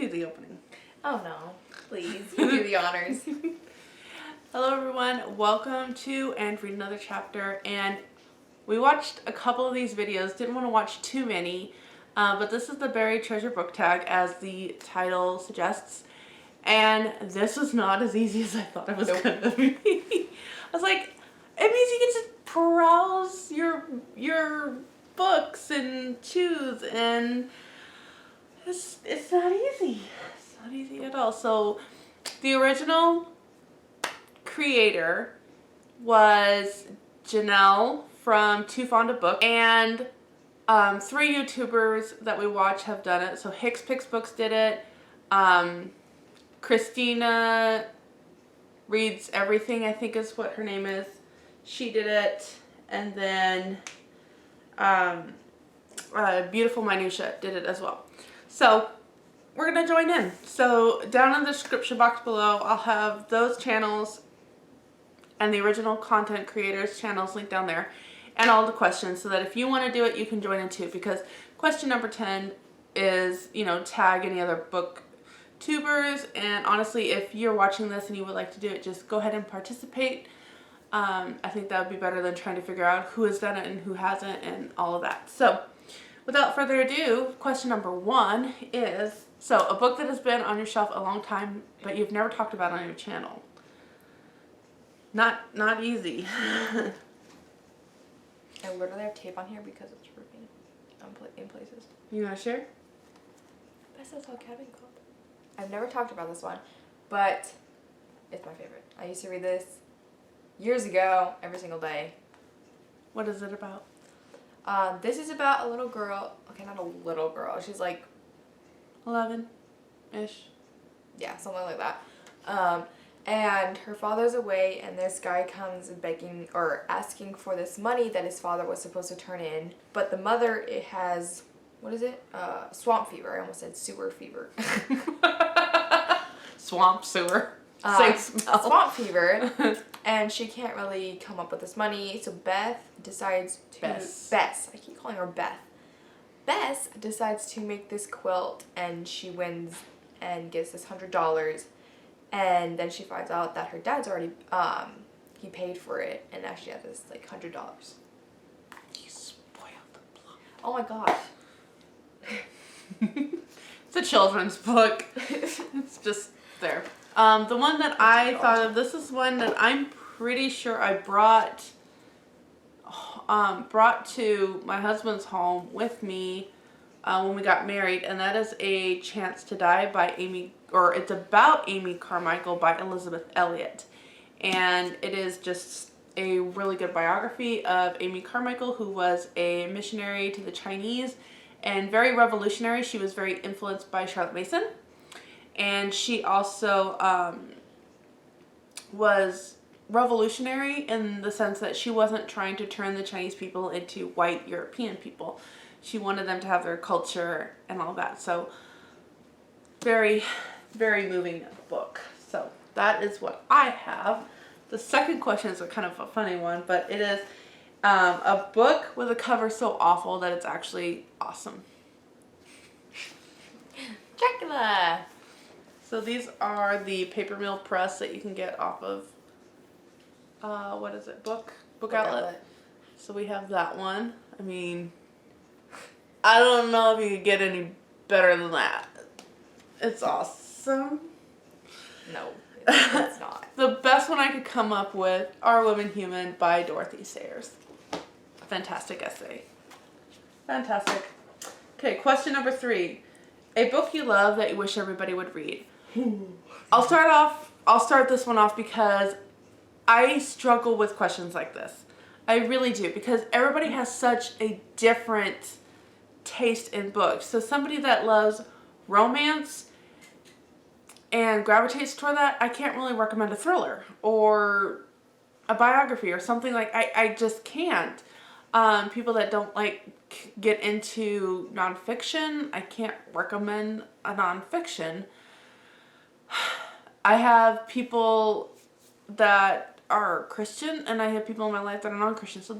do the opening. Oh no, please, you do the honors. Hello everyone, welcome to and read another chapter. And we watched a couple of these videos, didn't want to watch too many, but this is the Buried Treasure book tag as the title suggests. And this was not as easy as I thought it was gonna be. I was like, it means you can just browse your books and choose, and it's not easy. It's not easy at all. So the original creator was Janelle from Too Fond of Book, and 3 YouTubers that we watch have done it. So Hicks Picks Books did it. Christina Reads Everything, I think is what her name is. She did it. And then Beautiful Minutia did it as well. So we're going to join in. So down in the description box below, I'll have those channels and the original content creators channels linked down there, and all the questions, so that if you want to do it, you can join in too. Because question number 10 is, tag any other booktubers. And honestly, if you're watching this and you would like to do it, just go ahead and participate. I think that would be better than trying to figure out who has done it and who hasn't and all of that. So without further ado, question number 1 is, so a book that has been on your shelf a long time, but you've never talked about on your channel. Not easy. I literally have tape on here because it's ripping in places. You want to share? Best Hotel Cabin Club. I've never talked about this one, but it's my favorite. I used to read this years ago, every single day. What is it about? This is about a little girl. Okay, not a little girl. She's like 11-ish. Yeah, something like that. And her father's away, and this guy comes begging or asking for this money that his father was supposed to turn in. But the mother, it has, what is it? Swamp fever. I almost said sewer fever. Swamp sewer. Same smell. Swamp fever. And she can't really come up with this money. So Beth decides to... Bess. I keep calling her Beth. Bess decides to make this quilt, and she wins and gets this $100. And then she finds out that her dad's already, he paid for it, and now she has this, like, $100. You spoiled the plot. Oh my gosh. It's a children's book. It's just there. The one that I thought of, this is one that I'm pretty sure I brought to my husband's home with me when we got married, and that is A Chance to Die by it's about Amy Carmichael by Elizabeth Elliot. And it is just a really good biography of Amy Carmichael, who was a missionary to the Chinese and very revolutionary. She was very influenced by Charlotte Mason. And she also was revolutionary in the sense that she wasn't trying to turn the Chinese people into white European people. She wanted them to have their culture and all that. So very, very moving book. So that is what I have. The second question is a kind of a funny one, but it is a book with a cover so awful that it's actually awesome. Dracula! So these are the paper mill press that you can get off of, what is it, Book Outlet. So we have that one. I mean, I don't know if you could get any better than that. It's awesome. No, it's not. The best one I could come up with, Are Women Human by Dorothy Sayers. Fantastic essay. Fantastic. Okay, question number 3. A book you love that you wish everybody would read. I'll start this one off because I struggle with questions like this. I really do, because everybody has such a different taste in books. So somebody that loves romance and gravitates toward that, I can't really recommend a thriller or a biography or something like, I just can't. People that don't get into nonfiction, I can't recommend a nonfiction. I have people that are Christian, and I have people in my life that are non-Christian. So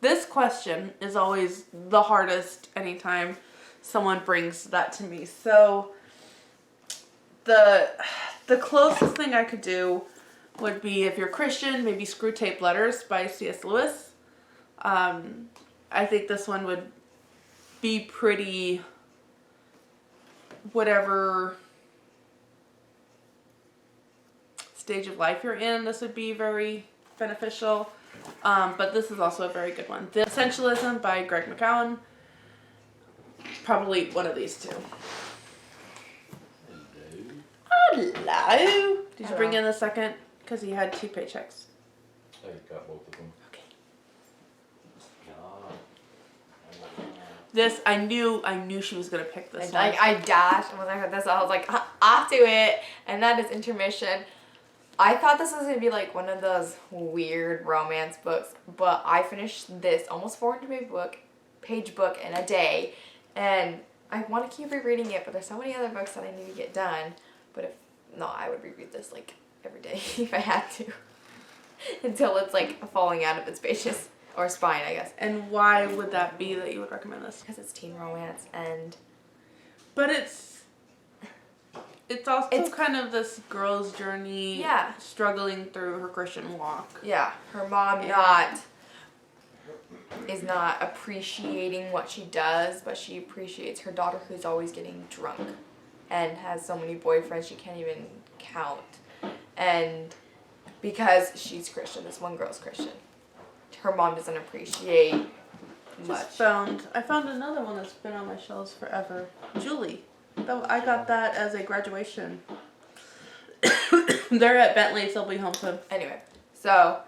this question is always the hardest anytime someone brings that to me. So the closest thing I could do would be, if you're Christian, maybe Screw Tape Letters by C.S. Lewis. I think this one would be pretty, whatever stage of life you're in, this would be very beneficial. But this is also a very good one. The Essentialism by Greg McKeown. Probably one of these two. Hello. Did you bring in the second? Because he had 2 paychecks. I got both of them. Okay. Yeah. This, I knew she was gonna pick this one. I dashed when I heard this. I was like, off to it. And that is Intermission. I thought this was gonna be like one of those weird romance books, but I finished this almost 400-page book in a day, and I want to keep rereading it. But there's so many other books that I need to get done. But I would reread this like every day if I had to, until it's like falling out of its pages or spine, I guess. And why would that be that you would recommend this? Because it's teen romance, and but it's also kind of this girl's journey, struggling through her Christian walk. Yeah, her mom is not appreciating what she does, but she appreciates her daughter, who's always getting drunk and has so many boyfriends she can't even count. And because she's Christian, this one girl's Christian, her mom doesn't appreciate much. I found another one that's been on my shelves forever. Julie. I got that as a graduation. They're at Bentley's. They'll be home soon. Anyway, so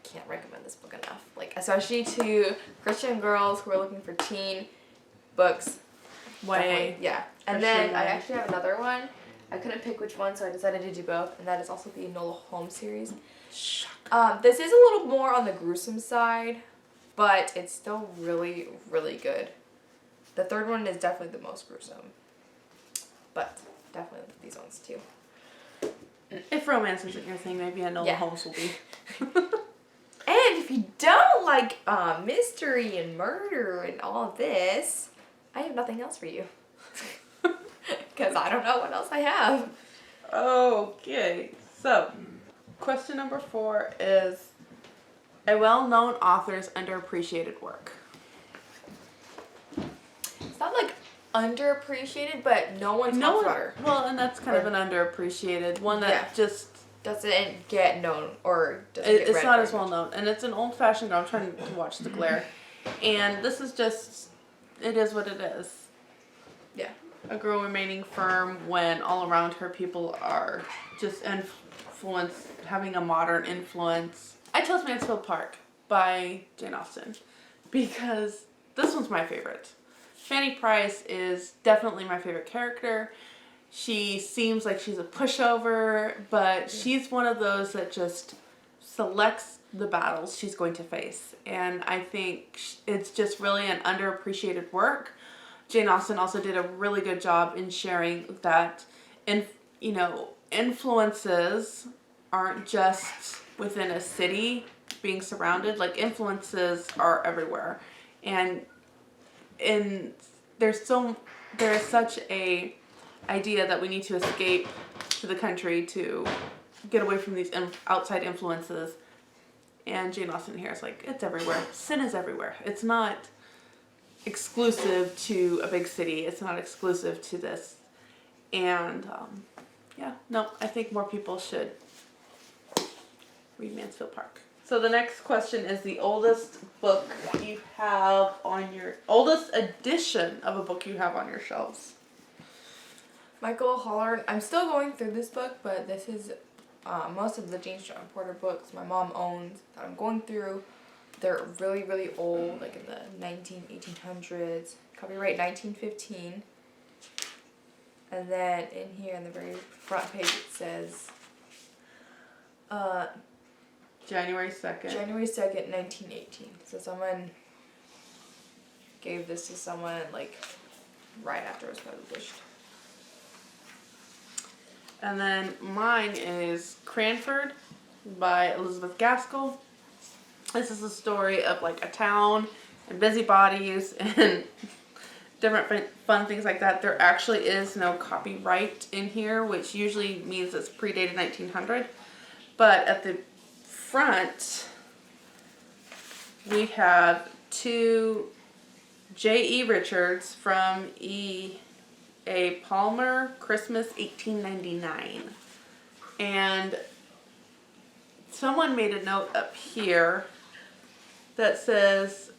can't recommend this book enough. Like, especially to Christian girls who are looking for teen books. Yeah. And then I actually have another one. I couldn't pick which one, so I decided to do both, and that is also the Enola Holmes series. This is a little more on the gruesome side, but it's still really, really good. The third one is definitely the most gruesome, but definitely these ones too. If romance isn't your thing, maybe Enola Holmes will be. And if you don't like mystery and murder and all of this, I have nothing else for you. Because I don't know what else I have. Okay, so question number 4 is a well-known author's underappreciated work. It's not like underappreciated, but no one talks about her. Well, and that's kind of an underappreciated one that just doesn't get known or doesn't get read. It's not as well known, and it's an old-fashioned girl. I'm trying to watch The Glare, and this is just, it is what it is. Yeah. A girl remaining firm when all around her people are just having a modern influence. I chose Mansfield Park by Jane Austen because this one's my favorite. Fanny Price is definitely my favorite character. She seems like she's a pushover, but she's one of those that just selects the battles she's going to face. And I think it's just really an underappreciated work. Jane Austen also did a really good job in sharing that, influences aren't just within a city being surrounded. Like, influences are everywhere. And there is such a idea that we need to escape to the country to get away from these outside influences. And Jane Austen here is like, it's everywhere. Sin is everywhere. It's not exclusive to a big city. It's not exclusive to this. And I think more people should read Mansfield Park. So the next question is the oldest book you have on your, oldest edition of a book you have on your shelves. Michael Hollard. I'm still going through this book, but this is most of the James John Porter books my mom owns that I'm going through. They're really, really old, like in the 1800s. Copyright 1915. And then in here, in the very front page, it says January 2nd. January 2nd, 1918. So someone gave this to someone, like, right after it was published. And then mine is Cranford by Elizabeth Gaskell. This is a story of like a town and busybodies and different fun things like that. There actually is no copyright in here, which usually means it's predated 1900. But at the front, we have 2 J.E. Richards from E.A. Palmer, Christmas 1899. And someone made a note up here that says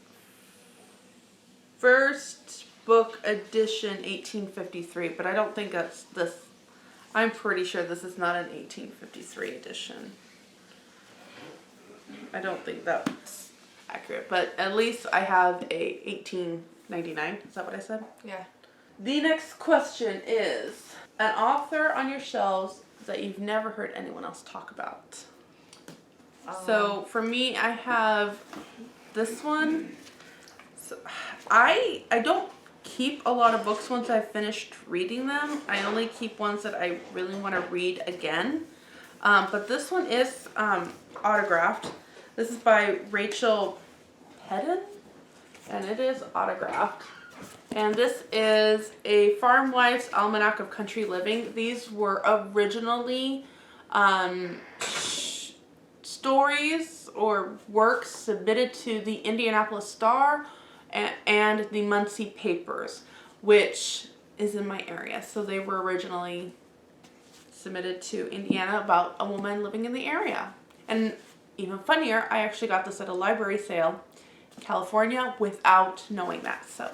first book edition 1853, but I don't think that's this. I'm pretty sure this is not an 1853 edition. I don't think that's accurate, but at least I have a 1899. Is that what I said? Yeah. The next question is an author on your shelves that you've never heard anyone else talk about. So for me, I have this one. So I don't keep a lot of books once I've finished reading them. I only keep ones that I really want to read again. But this one is autographed. This is by Rachel Pedden, and it is autographed. And this is a Farm Wife's Almanac of Country Living. These were originally stories or works submitted to the Indianapolis Star and the Muncie Papers, which is in my area. So they were originally submitted to Indiana about a woman living in the area. And even funnier, I actually got this at a library sale in California without knowing that. So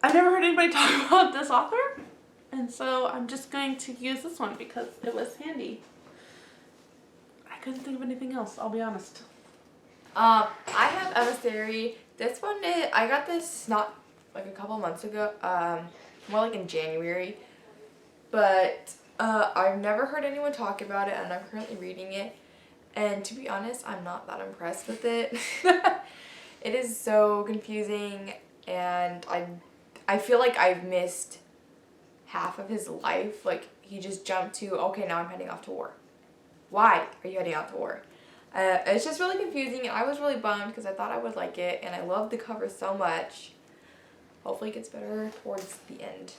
I've never heard anybody talk about this author, and so I'm just going to use this one because it was handy. I couldn't think of anything else, I'll be honest. I have Ebisary. This one, I got this not like a couple months ago, more like in January, but I've never heard anyone talk about it, and I'm currently reading it, and to be honest, I'm not that impressed with it. It is so confusing, and I feel like I've missed half of his life. Like, he just jumped to, okay, now I'm heading off to war. Why are you heading off to war? It's just really confusing, and I was really bummed because I thought I would like it, and I loved the cover so much. Hopefully it gets better towards the end.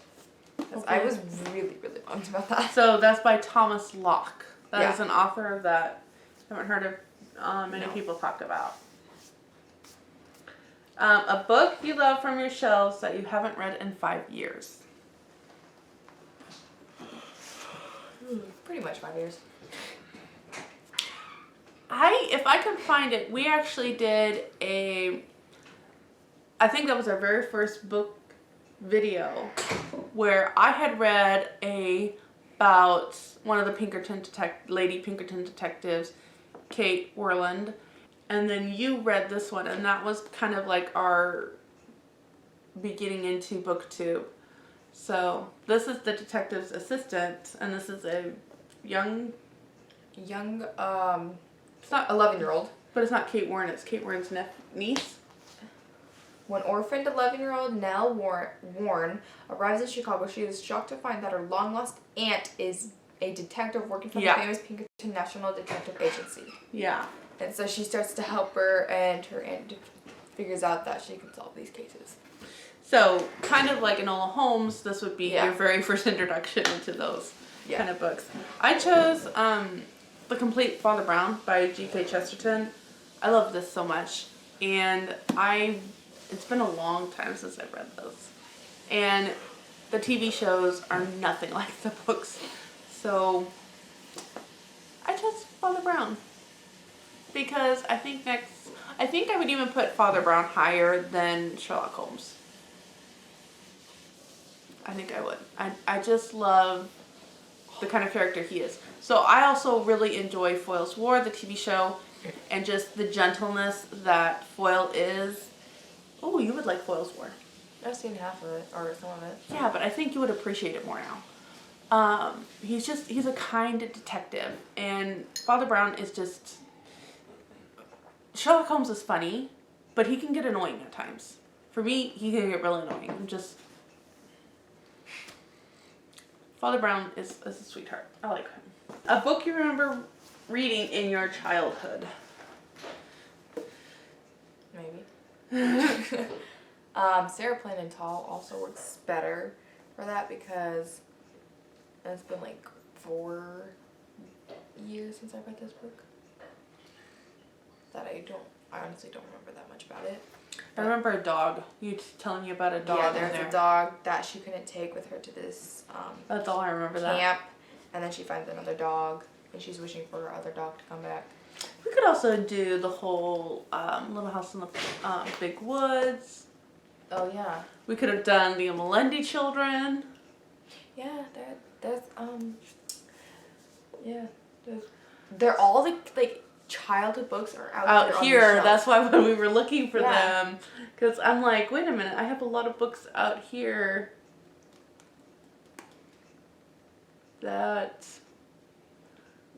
Because I was really, really bummed about that. So that's by Thomas Locke. That is Yeah. an author that I haven't heard of many No. people talk about. A book you love from your shelves that you haven't read in 5 years. Pretty much 5 years. If I can find it, we actually did I think that was our very first book video where I had read about one of the Lady Pinkerton detectives, Kate Worland, and then you read this one, and that was kind of like our beginning into booktube. So this is the detective's assistant, and this is a young, It's not 11-year-old. but it's not Kate Warren, it's Kate Warren's niece. When orphaned 11-year-old Nell Warren arrives in Chicago, she is shocked to find that her long-lost aunt is a detective working for the famous Pinkerton National Detective Agency. Yeah. And so she starts to help her, and her aunt figures out that she can solve these cases. So, kind of like Enola Holmes, this would be Yeah. your very first introduction into those Yeah. kind of books. I chose The Complete Father Brown by G.K. Chesterton. I love this so much. And it's been a long time since I've read those. And the TV shows are nothing like the books. So, I chose Father Brown. Because I think I would even put Father Brown higher than Sherlock Holmes. I think I would. I just love the kind of character he is. So I also really enjoy Foyle's War, the TV show, and just the gentleness that Foyle is. Oh, you would like Foyle's War. I've seen half of it, or some of it. Yeah, but I think you would appreciate it more now. He's a kind detective, and Father Brown is just... Sherlock Holmes is funny, but he can get annoying at times. For me, he can get really annoying. Father Brown is a sweetheart. I like him. A book you remember reading in your childhood. Maybe. Sarah Plain and Tall also works better for that because it's been like 4 years since I read this book. That I honestly don't remember that much about it. I remember a dog. You telling me about a dog. Yeah, there's a dog that she couldn't take with her to this That's all I remember. camp, and then she finds another dog, and she's wishing for her other dog to come back. We could also do the whole Little House in the Big Woods. Oh yeah. We could have done the Melendi children. Yeah, they're all like childhood books are out here. On the That's why when we were looking for Yeah. them, because I'm like, wait a minute, I have a lot of books out here that.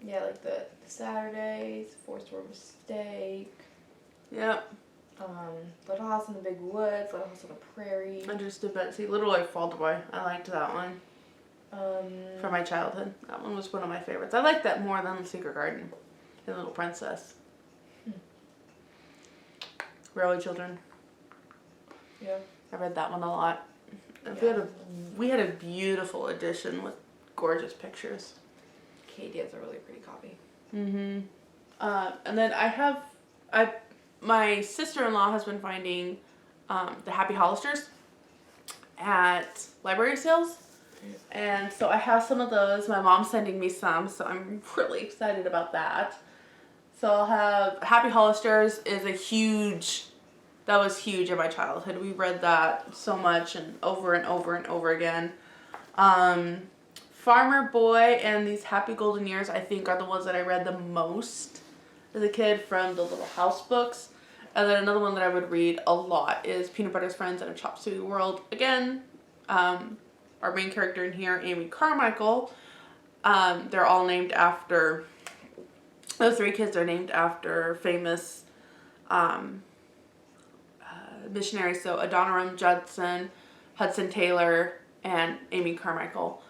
Yeah, like the Saturdays, Forced Word Mistake, Yep. Little House in the Big Woods, Little House on the Prairie. Understood Betsy. Little Boy Fauntleroy. I liked that one from my childhood. That one was one of my favorites. I like that more than The Secret Garden and Little Princess. Railway Children. Yeah. I read that one a lot. And we had a beautiful edition with gorgeous pictures. Katie has a really pretty copy. Mm-hmm. And then my sister-in-law has been finding the Happy Hollisters at library sales. And so I have some of those. My mom's sending me some, so I'm really excited about that. So I'll have Happy Hollisters that was huge in my childhood. We read that so much and over and over and over again. Farmer Boy and These Happy Golden Years, I think, are the ones that I read the most as a kid from the Little House books. And then another one that I would read a lot is Peanut Butter's Friends in a Chopstick World. Again, our main character in here, Amy Carmichael, they're all named after, those 3 kids are named after famous missionaries. So Adoniram Judson, Hudson Taylor, and Amy Carmichael.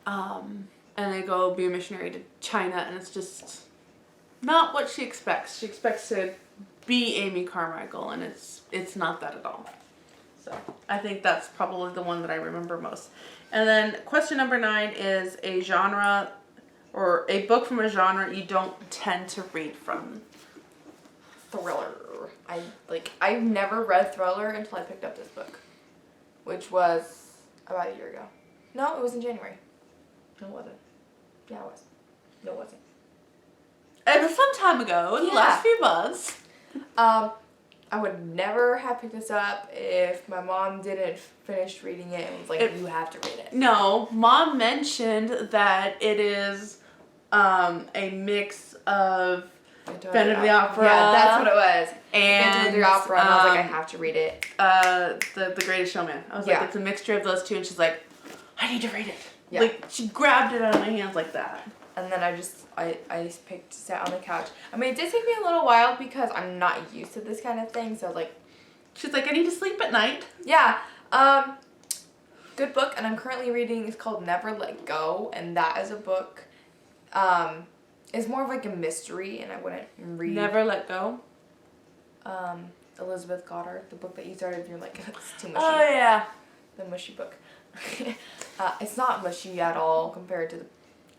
And they go be a missionary to China, and it's just not what she expects. She expects to be Amy Carmichael, and it's not that at all. So I think that's probably the one that I remember most. And then question number 9 is a genre or a book from a genre you don't tend to read from. Thriller. I've never read thriller until I picked up this book, which was about a year ago. No, it was in January. No, it wasn't. Yeah, it was. No, it wasn't. It was some time ago, in the last few months. I would never have picked this up if my mom didn't finish reading it and was like, you have to read it. No, Mom mentioned that it is a mix of Phantom of the Opera. Yeah, that's what it was. And Phantom of the Opera, and I was like, I have to read it. The Greatest Showman. I was like, it's a mixture of those two, and she's like, I need to read it. Yeah. Like, she grabbed it out of my hands like that. And then I sat on the couch. I mean, it did take me a little while because I'm not used to this kind of thing. So like, she's like, I need to sleep at night. Yeah. Good book, and I'm currently reading. It's called Never Let Go, and that is a book. It's more of like a mystery, and I wouldn't read. Never Let Go. Elizabeth Goddard, the book that you started, and you're like, it's too mushy. Oh yeah. The mushy book. It's not mushy at all compared to the.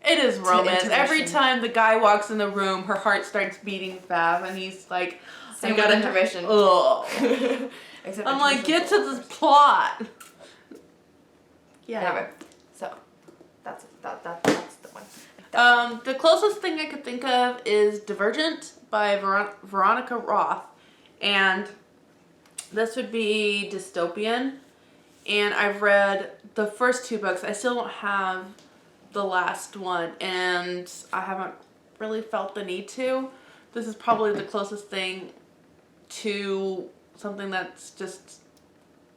It is romance. Every time the guy walks in the room, her heart starts beating fast, and he's like, Same with Intermission. Ugh. Except I'm like, get to the plot. Yeah. Anyway, so that's the one. The closest thing I could think of is Divergent by Veronica Roth, and this would be dystopian. And I've read the first 2 books. I still don't have the last one, and I haven't really felt the need to. This is probably the closest thing to something that's just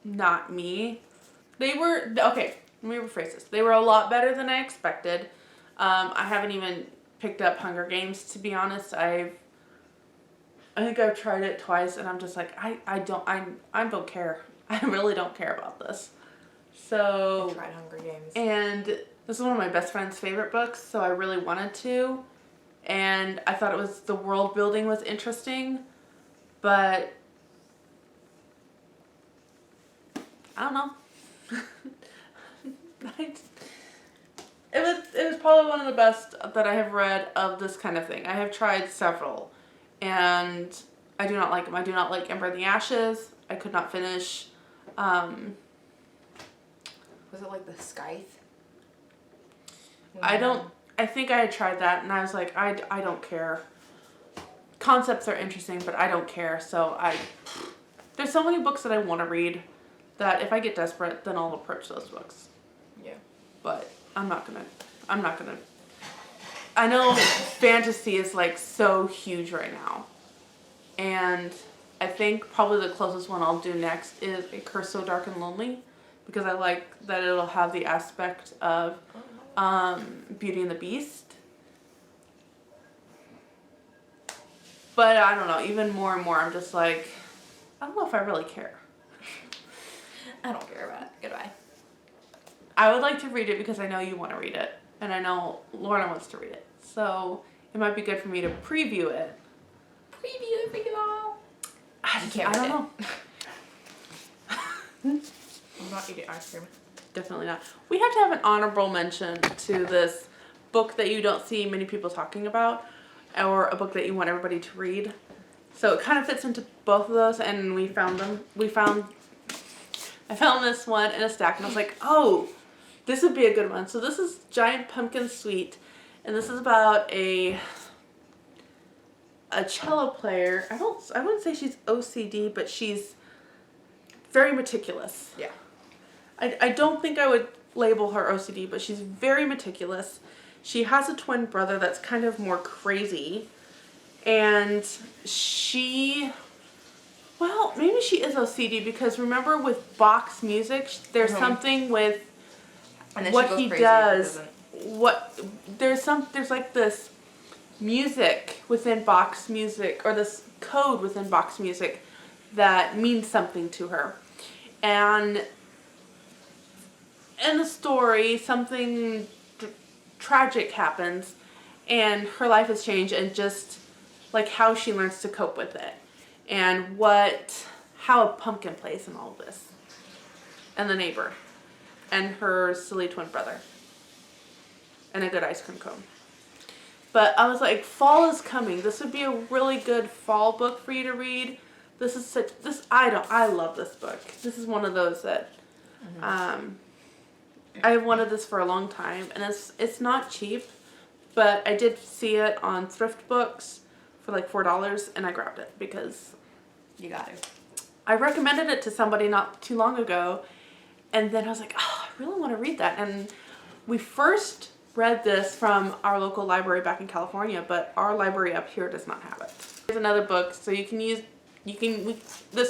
not me. They were, okay, let me rephrase this. They were a lot better than I expected. I haven't even picked up Hunger Games, to be honest. I think I've tried it twice, and I'm just like, I don't care. I really don't care about this. So I tried Hunger Games. And this is one of my best friend's favorite books, so I really wanted to. And I thought the world building was interesting, but I don't know. It was probably one of the best that I have read of this kind of thing. I have tried several, and I do not like them. I do not like Ember in the Ashes. I could not finish. Was it like the Scythe? I think I had tried that, and I was like, I don't care. Concepts are interesting, but I don't care. So there's so many books that I want to read that if I get desperate, then I'll approach those books. Yeah. But I'm not gonna. I know fantasy is like so huge right now. And I think probably the closest one I'll do next is A Curse So Dark and Lonely, because I like that it'll have the aspect of Beauty and the Beast. But I don't know, even more and more I'm just like, I don't know if I really care. I don't care about it. Goodbye. I would like to read it because I know you want to read it. And I know Lorna wants to read it. So it might be good for me to preview it. Preview it for you all. I don't know. I'm not eating ice cream. Definitely not. We have to have an honorable mention to this book that you don't see many people talking about, or a book that you want everybody to read. So it kind of fits into both of those, and we found them. I found this one in a stack, and I was like, oh, this would be a good one. So this is Giant Pumpkin Suite, and this is about a cello player. I wouldn't say she's OCD, but she's very meticulous. Yeah. I don't think I would label her OCD, but she's very meticulous. She has a twin brother that's kind of more crazy. And maybe she is OCD, because remember with box music, there's something with what he does. There's like this music within box music, or this code within box music that means something to her. And in the story, something tragic happens, and her life has changed, and just like how she learns to cope with it, and how a pumpkin plays in all of this, and the neighbor, and her silly twin brother, and a good ice cream cone. But I was like, fall is coming. This would be a really good fall book for you to read. I love this book. This is one of those that, I wanted this for a long time, and it's not cheap, but I did see it on Thrift Books for like $4, and I grabbed it because you got to. I recommended it to somebody not too long ago, and then I was like, oh, I really want to read that. And we first read this from our local library back in California, but our library up here does not have it. Here's another book, so this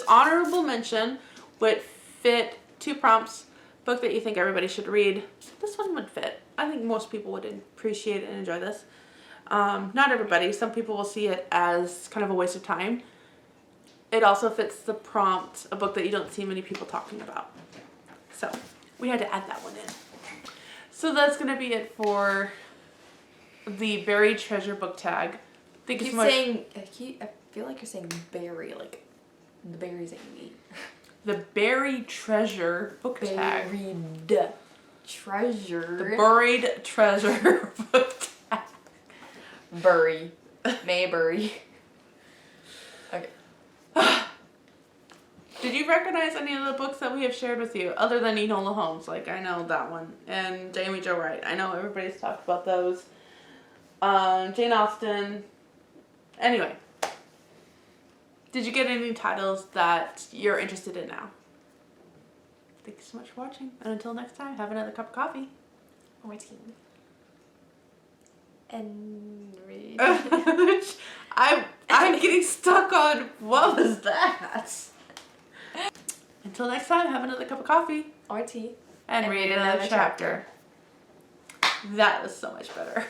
honorable mention would fit 2 prompts. Book that you think everybody should read. This one would fit. I think most people would appreciate and enjoy this. Not everybody. Some people will see it as kind of a waste of time. It also fits the prompt, a book that you don't see many people talking about. So we had to add that one in. So that's going to be it for the Buried Treasure book tag. Thank you so much. I feel like you're saying berry, like the berries that you eat. The Buried Treasure book tag. Buried treasure. The Buried Treasure book tag. Bury. Maybury. Okay. Did you recognize any of the books that we have shared with you, other than Enola Holmes? Like, I know that one. And Jamie Jo Wright. I know everybody's talked about those. Jane Austen. Anyway. Did you get any titles that you're interested in now? Thank you so much for watching. And until next time, have another cup of coffee. On my team. And read. I'm getting stuck on, what was that? Until next time, have another cup of coffee. Or tea. And read another chapter. That was so much better.